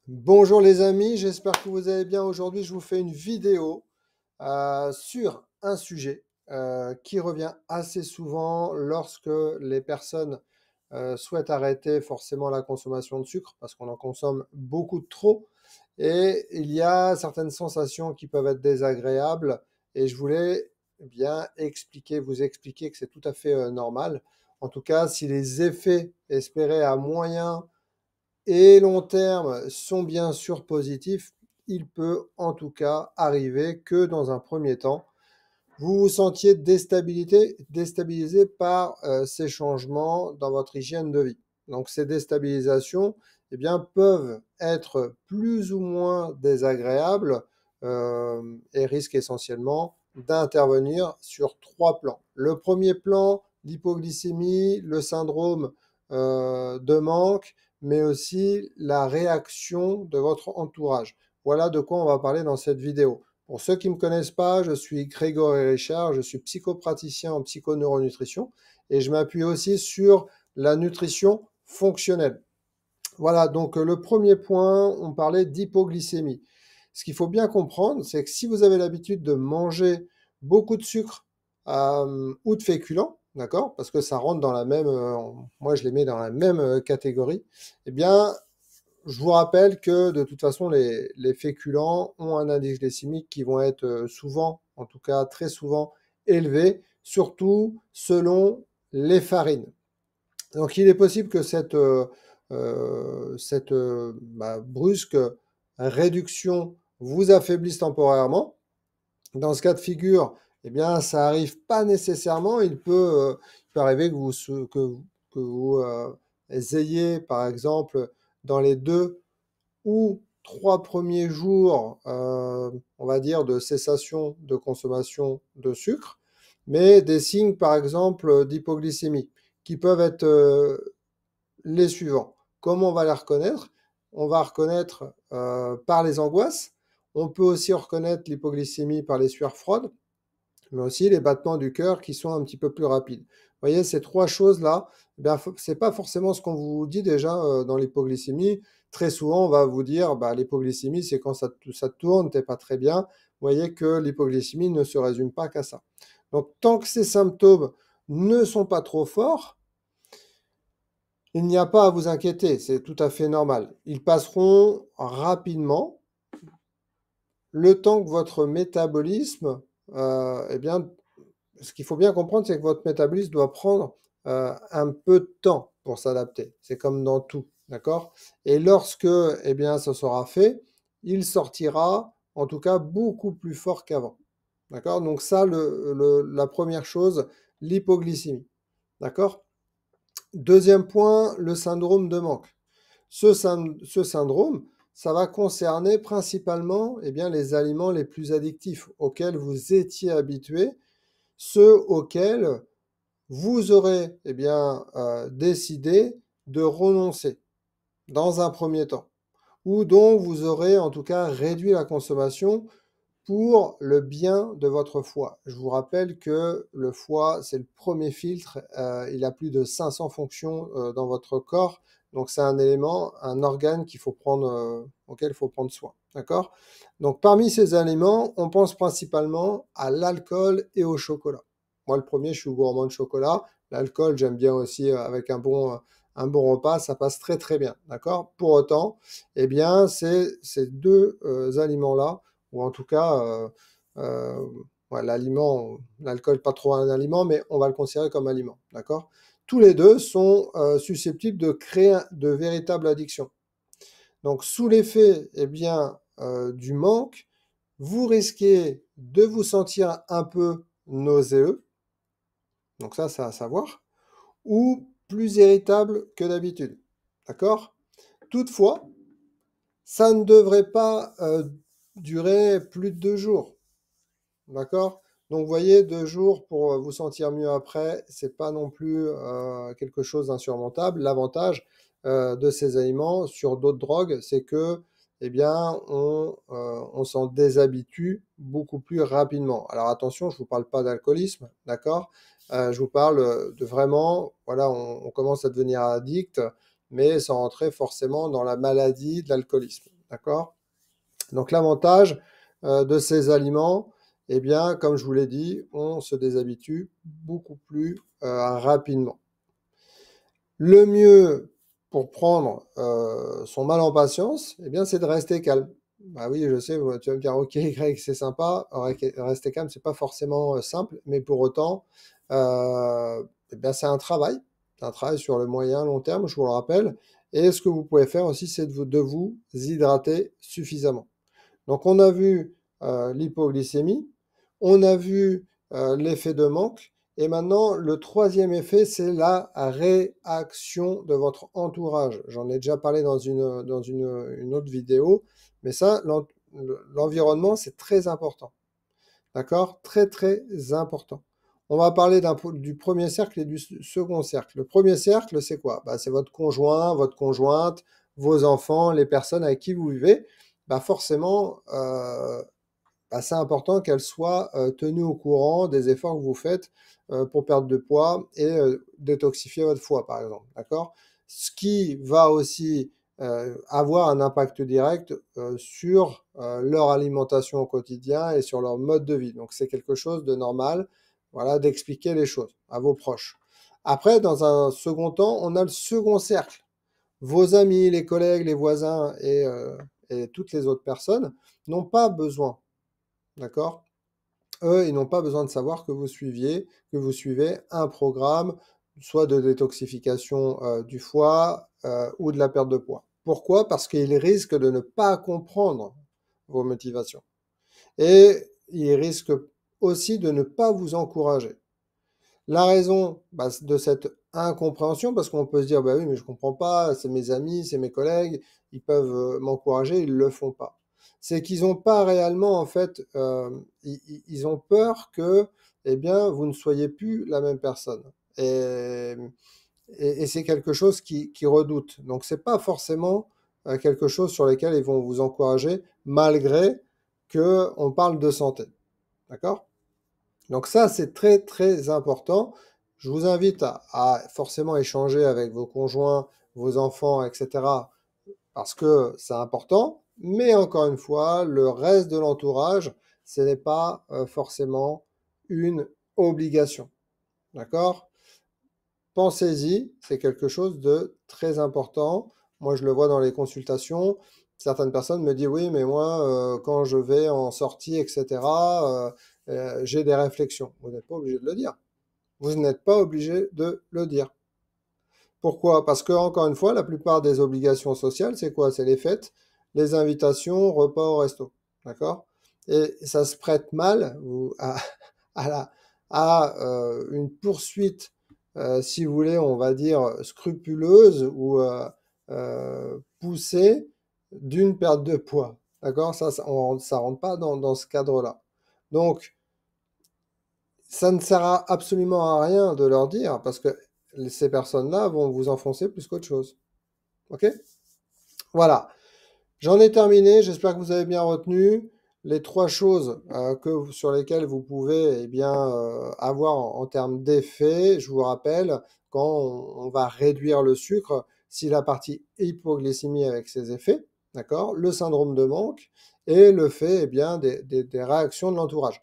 Bonjour les amis, j'espère que vous allez bien. Aujourd'hui, je vous fais une vidéo sur un sujet qui revient assez souvent lorsque les personnes souhaitent arrêter forcément la consommation de sucre parce qu'on en consomme beaucoup trop et il y a certaines sensations qui peuvent être désagréables et je voulais bien vous expliquer que c'est tout à fait normal. En tout cas, si les effets espérés à moyen et long terme sont bien sûr positifs, il peut en tout cas arriver que dans un premier temps, vous vous sentiez déstabilisé par ces changements dans votre hygiène de vie. Donc ces déstabilisations eh bien, peuvent être plus ou moins désagréables et risquent essentiellement d'intervenir sur trois plans. Le premier plan, l'hypoglycémie, le syndrome de manque, mais aussi la réaction de votre entourage. Voilà de quoi on va parler dans cette vidéo. Pour ceux qui ne me connaissent pas, je suis Grégory Richard, je suis psychopraticien en psychoneuronutrition et je m'appuie aussi sur la nutrition fonctionnelle. Voilà, donc le premier point, on parlait d'hypoglycémie. Ce qu'il faut bien comprendre, c'est que si vous avez l'habitude de manger beaucoup de sucre ou de féculents, d'accord, parce que ça rentre dans la même, moi je les mets dans la même catégorie, eh bien je vous rappelle que de toute façon, les féculents ont un indice glycémique qui vont être souvent, en tout cas très souvent, élevés, surtout selon les farines. Donc il est possible que cette brusque réduction vous affaiblisse temporairement. Dans ce cas de figure, eh bien, ça arrive pas nécessairement. Il peut arriver que vous ayez, par exemple, dans les 2 ou 3 premiers jours, on va dire, de cessation de consommation de sucre, mais des signes, par exemple, d'hypoglycémie, qui peuvent être les suivants. Comment on va les reconnaître? On va reconnaître par les angoisses. On peut aussi reconnaître l'hypoglycémie par les sueurs froides, mais aussi les battements du cœur qui sont un petit peu plus rapides. Vous voyez, ces trois choses-là, ce n'est pas forcément ce qu'on vous dit déjà dans l'hypoglycémie. Très souvent, on va vous dire, bah, l'hypoglycémie, c'est quand ça tourne, tu n'es pas très bien. Vous voyez que l'hypoglycémie ne se résume pas qu'à ça. Donc, tant que ces symptômes ne sont pas trop forts, il n'y a pas à vous inquiéter, c'est tout à fait normal. Ils passeront rapidement le temps que votre métabolisme, eh bien, ce qu'il faut bien comprendre, c'est que votre métabolisme doit prendre un peu de temps pour s'adapter. C'est comme dans tout, d'accord? Et lorsque, eh bien, ce sera fait, il sortira, en tout cas, beaucoup plus fort qu'avant. D'accord? Donc ça, la première chose, l'hypoglycémie. D'accord? Deuxième point, le syndrome de manque. Ce syndrome, ça va concerner principalement eh bien, les aliments les plus addictifs auxquels vous étiez habitué, ceux auxquels vous aurez eh bien, décidé de renoncer dans un premier temps, ou dont vous aurez en tout cas réduit la consommation pour le bien de votre foie. Je vous rappelle que le foie, c'est le premier filtre, il a plus de 500 fonctions dans votre corps, donc c'est un élément, un organe auquel il faut prendre soin. D'accord? Donc parmi ces aliments, on pense principalement à l'alcool et au chocolat. Moi, le premier, je suis gourmand de chocolat. L'alcool, j'aime bien aussi avec un bon repas, ça passe très très bien. D'accord? Pour autant, eh bien, c'est ces deux aliments-là ou en tout cas, ouais, l'alcool pas trop un aliment, mais on va le considérer comme aliment, d'accord? Tous les deux sont susceptibles de créer de véritables addictions. Donc, sous l'effet, eh bien, du manque, vous risquez de vous sentir un peu nauséeux, donc ça, c'est à savoir, ou plus irritable que d'habitude, d'accord? Toutefois, ça ne devrait pas durer plus de 2 jours. D'accord? Donc, vous voyez, 2 jours pour vous sentir mieux après, c'est pas non plus quelque chose d'insurmontable. L'avantage de ces aliments sur d'autres drogues, c'est que, eh bien, on s'en déshabitue beaucoup plus rapidement. Alors attention, je vous parle pas d'alcoolisme, d'accord? Je vous parle de vraiment, voilà, on commence à devenir addict, mais sans rentrer forcément dans la maladie de l'alcoolisme. d'accord? Donc l'avantage de ces aliments, eh bien, comme je vous l'ai dit, on se déshabitue beaucoup plus rapidement. Le mieux pour prendre son mal en patience, eh bien, c'est de rester calme. Bah oui, je sais, tu vas me dire, ok, Greg, c'est sympa. Rester calme, c'est pas forcément simple, mais pour autant, eh bien, c'est un travail. C'est un travail sur le moyen, long terme, je vous le rappelle. Et ce que vous pouvez faire aussi, c'est de vous hydrater suffisamment. Donc, on a vu l'hypoglycémie, on a vu l'effet de manque, et maintenant, le troisième effet, c'est la réaction de votre entourage. J'en ai déjà parlé dans une autre vidéo, mais ça, l'environnement, c'est très important. D'accord? Très, très important. On va parler du premier cercle et du second cercle. Le premier cercle, c'est quoi? Bah, c'est votre conjoint, votre conjointe, vos enfants, les personnes avec qui vous vivez. Bah, forcément, bah, c'est important qu'elles soient tenues au courant des efforts que vous faites pour perdre de poids et détoxifier votre foie, par exemple. D'accord? Ce qui va aussi avoir un impact direct sur leur alimentation au quotidien et sur leur mode de vie. Donc, c'est quelque chose de normal, voilà, d'expliquer les choses à vos proches. Après, dans un second temps, on a le second cercle. Vos amis, les collègues, les voisins et toutes les autres personnes n'ont pas besoin, d'accord? Eux, ils n'ont pas besoin de savoir que vous suivez un programme, soit de détoxification du foie ou de la perte de poids. Pourquoi? Parce qu'ils risquent de ne pas comprendre vos motivations. Et ils risquent aussi de ne pas vous encourager. La raison de cette incompréhension, parce qu'on peut se dire, bah oui, mais je comprends pas, c'est mes amis, c'est mes collègues, ils peuvent m'encourager, ils le font pas. C'est qu'ils n'ont pas réellement, en fait, ils ont peur que, eh bien, vous ne soyez plus la même personne. Et, et c'est quelque chose qui redoutent. Donc, c'est pas forcément quelque chose sur lequel ils vont vous encourager, malgré qu'on parle de santé. D'accord? Donc ça, c'est très, très important. Je vous invite à forcément échanger avec vos conjoints, vos enfants, etc., parce que c'est important. Mais encore une fois, le reste de l'entourage, ce n'est pas forcément une obligation. D'accord? Pensez-y, c'est quelque chose de très important. Moi, je le vois dans les consultations. Certaines personnes me disent, oui, mais moi, quand je vais en sortie, etc., j'ai des réflexions. Vous n'êtes pas obligé de le dire. Vous n'êtes pas obligé de le dire. Pourquoi? Parce que, encore une fois, la plupart des obligations sociales, c'est quoi? C'est les fêtes, les invitations, repas au resto. D'accord? Et ça se prête mal à, une poursuite, si vous voulez, on va dire scrupuleuse ou poussée d'une perte de poids. D'accord? Ça rentre pas dans ce cadre-là. Donc, ça ne sert absolument à rien de leur dire parce que ces personnes-là vont vous enfoncer plus qu'autre chose. OK? Voilà. J'en ai terminé. J'espère que vous avez bien retenu les trois choses sur lesquelles vous pouvez eh bien, avoir en termes d'effet. Je vous rappelle, quand on va réduire le sucre, si la partie hypoglycémie avec ses effets, d'accord, le syndrome de manque et le fait eh bien, des réactions de l'entourage.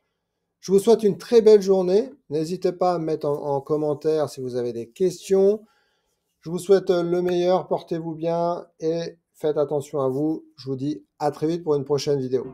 Je vous souhaite une très belle journée. N'hésitez pas à me mettre en commentaire si vous avez des questions. Je vous souhaite le meilleur, portez-vous bien et faites attention à vous. Je vous dis à très vite pour une prochaine vidéo.